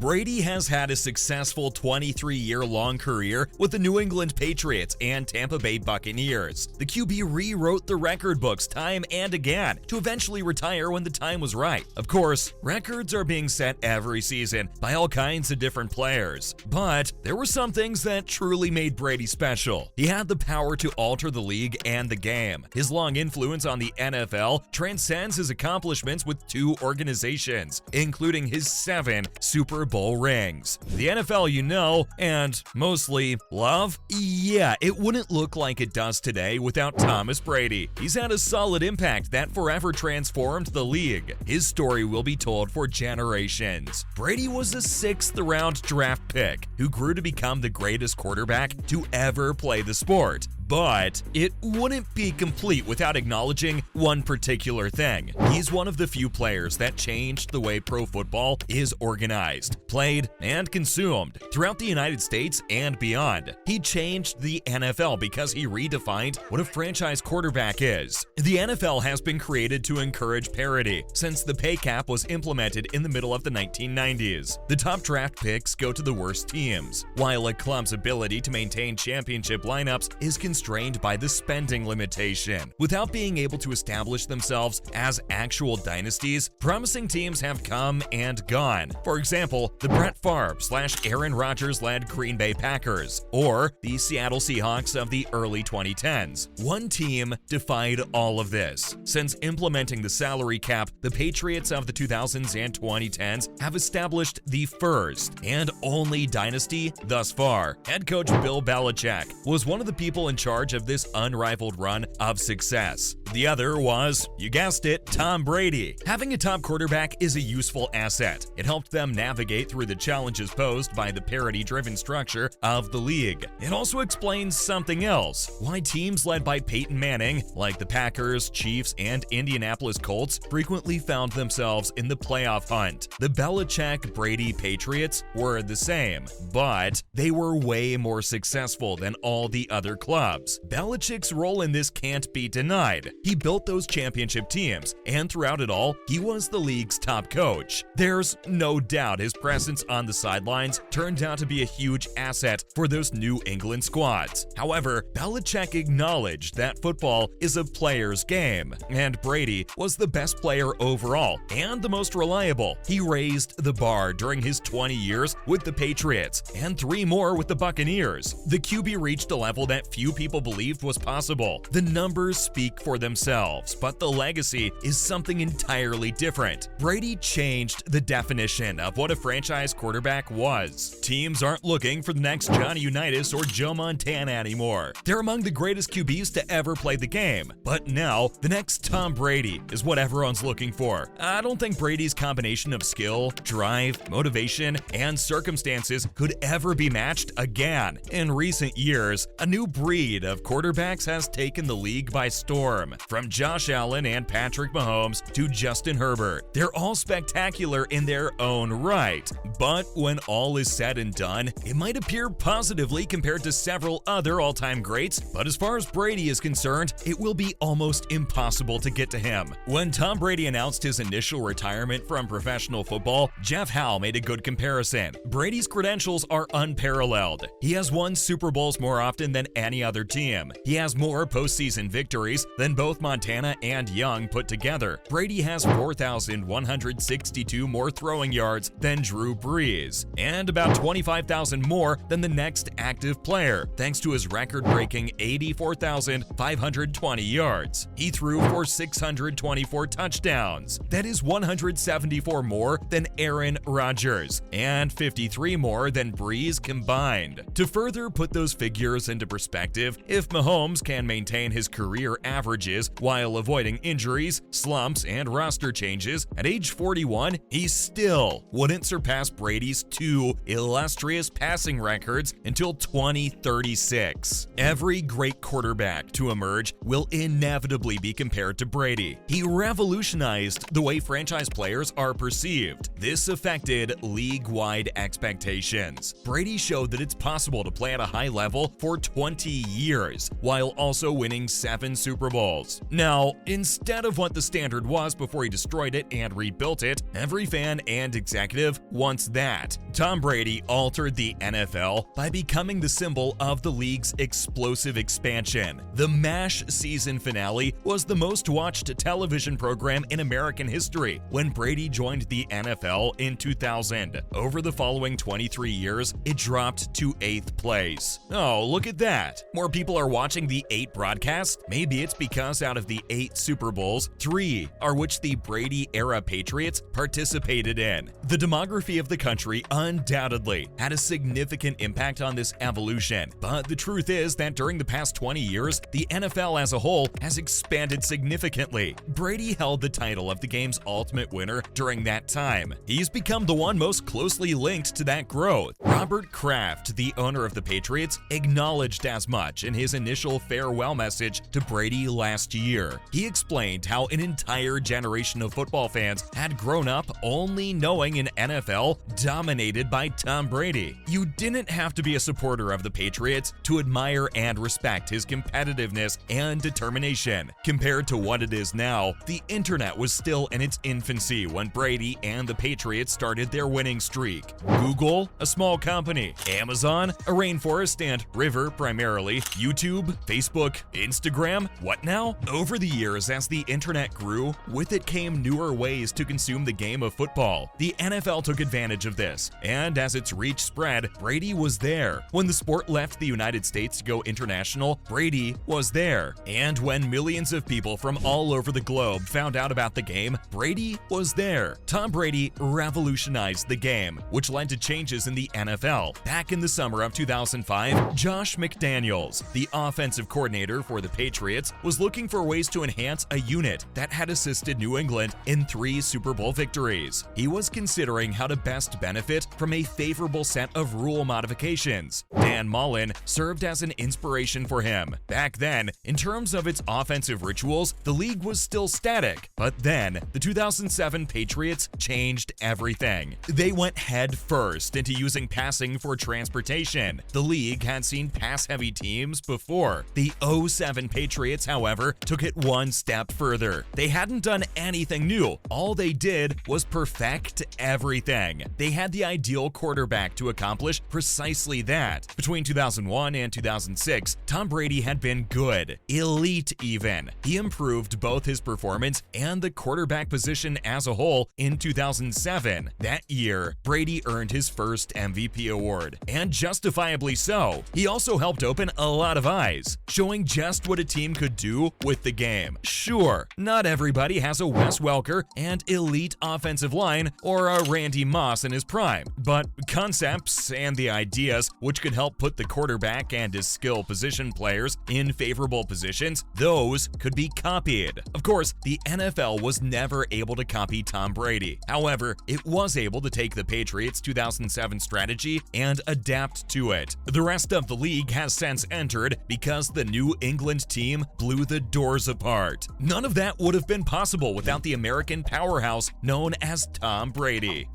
Brady has had a successful 23-year-long career with the New England Patriots and Tampa Bay Buccaneers. The QB rewrote the record books time and again to eventually retire when the time was right. Of course, records are being set every season by all kinds of different players, but there were some things that truly made Brady special. He had the power to alter the league and the game. His long influence on the NFL transcends his accomplishments with 2 organizations, including his 7 Super Bowl rings. The NFL you know, and mostly love? Yeah, it wouldn't look like it does today without Thomas Brady. He's had a solid impact that forever transformed the league. His story will be told for generations. Brady was a 6th-round draft pick who grew to become the greatest quarterback to ever play the sport. But it wouldn't be complete without acknowledging one particular thing. He's one of the few players that changed the way pro football is organized, played, and consumed throughout the United States and beyond. He changed the NFL because he redefined what a franchise quarterback is. The NFL has been created to encourage parity since the pay cap was implemented in the middle of the 1990s. The top draft picks go to the worst teams, while a club's ability to maintain championship lineups is constrained by the spending limitation. Without being able to establish themselves as actual dynasties, promising teams have come and gone. For example, the Brett Favre/Aaron Rodgers-led Green Bay Packers, or the Seattle Seahawks of the early 2010s. One team defied all of this. Since implementing the salary cap, the Patriots of the 2000s and 2010s have established the first and only dynasty thus far. Head coach Bill Belichick was one of the people in charge of this unrivaled run of success. The other was, you guessed it, Tom Brady. Having a top quarterback is a useful asset. It helped them navigate through the challenges posed by the parity-driven structure of the league. It also explains something else: why teams led by Peyton Manning, like the Packers, Chiefs, and Indianapolis Colts, frequently found themselves in the playoff hunt. The Belichick-Brady Patriots were the same, but they were way more successful than all the other clubs. Belichick's role in this can't be denied. He built those championship teams, and throughout it all, he was the league's top coach. There's no doubt his presence on the sidelines turned out to be a huge asset for those New England squads. However, Belichick acknowledged that football is a player's game, and Brady was the best player overall and the most reliable. He raised the bar during his 20 years with the Patriots and 3 more with the Buccaneers. The QB reached a level that few people believed was possible. The numbers speak for themselves, but the legacy is something entirely different. Brady changed the definition of what a franchise quarterback was. Teams aren't looking for the next Johnny Unitas or Joe Montana anymore. They're among the greatest QBs to ever play the game. But now, the next Tom Brady is what everyone's looking for. I don't think Brady's combination of skill, drive, motivation, and circumstances could ever be matched again. In recent years, a new breed of quarterbacks has taken the league by storm. From Josh Allen and Patrick Mahomes to Justin Herbert, they're all spectacular in their own right. But when all is said and done, it might appear positively compared to several other all-time greats, but as far as Brady is concerned, it will be almost impossible to get to him. When Tom Brady announced his initial retirement from professional football, Jeff Howe made a good comparison. Brady's credentials are unparalleled. He has won Super Bowls more often than any other team. He has more postseason victories than both Montana and Young put together. Brady has 4,162 more throwing yards than Drew Brees, and about 25,000 more than the next active player, thanks to his record-breaking 84,520 yards. He threw for 624 touchdowns. That is 174 more than Aaron Rodgers, and 53 more than Brees combined. To further put those figures into perspective, if Mahomes can maintain his career averages while avoiding injuries, slumps, and roster changes, at age 41, he still wouldn't surpass Brady's 2 illustrious passing records until 2036. Every great quarterback to emerge will inevitably be compared to Brady. He revolutionized the way franchise players are perceived. This affected league-wide expectations. Brady showed that it's possible to play at a high level for 20 years, while also winning 7 Super Bowls. Now, instead of what the standard was before he destroyed it and rebuilt it, every fan and executive wants that. Tom Brady altered the NFL by becoming the symbol of the league's explosive expansion. The MASH season finale was the most watched television program in American history when Brady joined the NFL in 2000. Over the following 23 years, it dropped to 8th place. Oh, look at that. More people are watching the 8 broadcast? Maybe it's because out of the 8 Super Bowls, 3 are which the Brady-era Patriots participated in. The demography of the country undoubtedly had a significant impact on this evolution, but the truth is that during the past 20 years, the NFL as a whole has expanded significantly. Brady held the title of the game's ultimate winner during that time. He's become the one most closely linked to that growth. Robert Kraft, the owner of the Patriots, acknowledged as much in his initial farewell message to Brady last year. He explained how an entire generation of football fans had grown up only knowing an NFL dominated by Tom Brady. You didn't have to be a supporter of the Patriots to admire and respect his competitiveness and determination. Compared to what it is now, the internet was still in its infancy when Brady and the Patriots started their winning streak. Google, a small company. Amazon, a rainforest and river primarily. YouTube, Facebook, Instagram, what now? Over the years, as the internet grew, with it came newer ways to consume the game of football. The NFL took advantage of this, and as its reach spread, Brady was there. When the sport left the United States to go international, Brady was there. And when millions of people from all over the globe found out about the game, Brady was there. Tom Brady revolutionized the game, which led to changes in the NFL. Back in the summer of 2005, Josh McDaniels, the offensive coordinator for the Patriots, was looking for ways to enhance a unit that had assisted New England in 3 Super Bowl victories. He was considering how to best benefit from a favorable set of rule modifications. Dan Mullen served as an inspiration for him. Back then, in terms of its offensive rituals, the league was still static. But then, the 2007 Patriots changed everything. They went head first into using passing for transportation. The league had seen pass-heavy teams before. The 2007 Patriots, however, took it one step further. They hadn't done anything new. All they did was perfect everything. They had the ideal quarterback to accomplish precisely that. Between 2001 and 2006, Tom Brady had been good, elite even. He improved both his performance and the quarterback position as a whole in 2007. That year, Brady earned his first MVP award, and justifiably so. He also helped open a lot of eyes, showing just what a team could do with the game. Sure, not everybody has a Wes Welker and elite offensive line or a Randy Moss in his prime, but concepts and the ideas which could help put the quarterback and his skill position players in favorable positions, those could be copied. Of course, the NFL was never able to copy Tom Brady. However, it was able to take the Patriots' 2007 strategy and adapt to it. The rest of the league has since entered because the New England team blew the doors apart. None of that would have been possible without the American powerhouse known as Tom Brady.